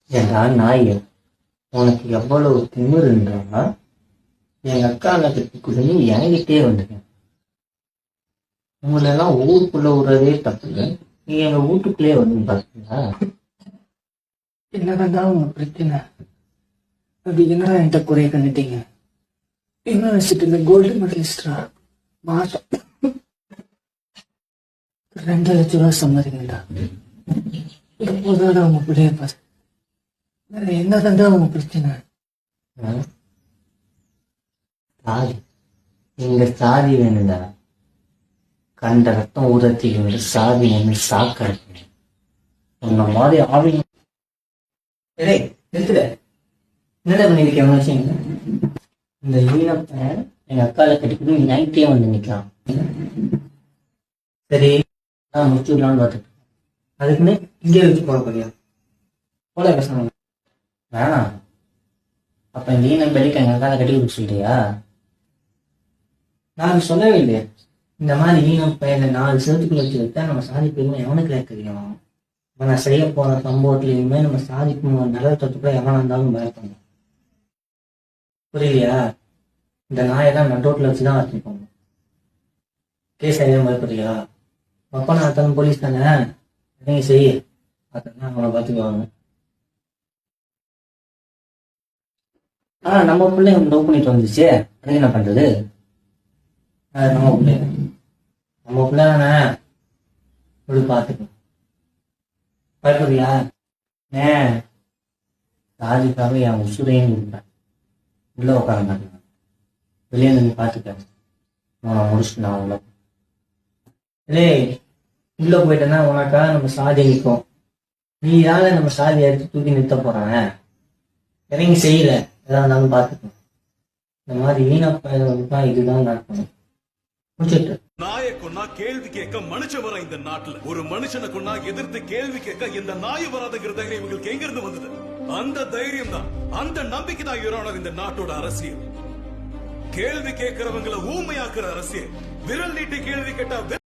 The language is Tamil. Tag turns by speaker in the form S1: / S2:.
S1: ஏண்டா நாய், உனக்கு எவ்வளவு திமிருன்றா? எங்க அக்கா நகத்துக்கு நீ என்கிட்டே வந்துட்டேன். உங்களெல்லாம் ஊருக்குள்ள விடுறதே தப்பு. நீ எங்க வீட்டுக்குள்ளே வந்து பாத்தீங்களா?
S2: என்னதான் உங்க பிரச்சனை? அது என்னடா என்கிட்ட குறைய கண்டுட்டீங்க? யூனிவர்சிட்டியில கோல்டு மெடலிஸ்டா மாசம் 2,00,000 சம்பாதிக்கண்டா. இப்போதான் உங்க பிள்ளைய பாரு. என்னதான் உங்க பிரச்சனை?
S1: சாதி, எங்க சாதி வேணுண்டா. கண்ட ரத்தம் ஊதத்திக்கு சாதி வேணும், சாக்க உன்ன மாதிரி ஆவிங்க. நிறுத்துட, என்னடா பண்ணிருக்கேன் எவ்வளவு விஷயம்? இந்த ஈனப்ப எங்க அக்கால கட்டிக்கிட்டு நைட்டே வந்து நிக்கலாம். சரி, நான் முடிச்சுடலான்னு பார்த்துட்டு அதுக்குன்னு இங்கே வச்சு போட போறியா? போல பேசணும் வேணாம். அப்ப இந்த ஈனம் பெருக்க எங்க அக்கால கட்டி கொடுக்க சொல்றியா? நான் சொல்லவே இல்லையா இந்த மாதிரி ஈனம் பையனை 4 சேர்த்துக்குள்ள வச்சு வைத்தா நம்ம சாதி பெருமை எவனுக்கு தெரியும்? இப்ப நான் செய்ய போற சம்பவத்திலையுமே நம்ம சாதிக்கும் நிலத்தத்துக்குள்ள எவனா இருந்தாலும் பயப்படணும். புரியலையா? இந்த நாயெல்லாம் நட்டோட்டில் வச்சுதான் வச்சுக்கோங்க. கேஸ் எதுவும் பயப்படுறியா? அப்பா நான் அத்தனை போலீஸ் தானே, நீங்க செய்ய அதான் அவனை பார்த்துக்குவாங்க. நம்ம பிள்ளைங்க லவ் பண்ணிட்டு வந்துச்சு, அதுக்கு என்ன பண்றது? நம்ம பிள்ளை தானே, இப்படி பார்த்துக்கணும். பயப்படுறியா? ராஜுக்காக என் உசுரையும் இருப்பேன். உள்ள உட்கார மாட்டேன், வெளியே நீ பார்த்துக்க. நான் முடிச்சுட்டு நான் உள்ள உள்ள போயிட்டேன்னா உனக்காக நம்ம சாதி நிற்கும். நீ யார நம்ம சாதியை எடுத்து தூக்கி நிறுத்த போறாங்க. இறங்கி செய்யல, எதா இருந்தாலும் பார்த்துக்கணும். இந்த மாதிரி வீணப்பா இதுதான் நடக்கணும். முடிச்சுட்டு
S3: நாயை கொன்னா கேள்வி கேட்க மனுஷன் வர இந்த நாட்டுல ஒரு மனுஷனை கொன்னா எதிர்த்து கேள்வி கேட்க இந்த நாய் வராதுங்கிற தைரியம் இவங்களுக்கு எங்க இருந்து வந்தது? அந்த தைரியம் தான், அந்த நம்பிக்கை தான் யுவரானர் இந்த நாட்டோட அரசியல். கேள்வி கேட்கிறவங்களை ஊமையாக்குற அரசியல். விரல் நீட்டி கேள்வி கேட்டா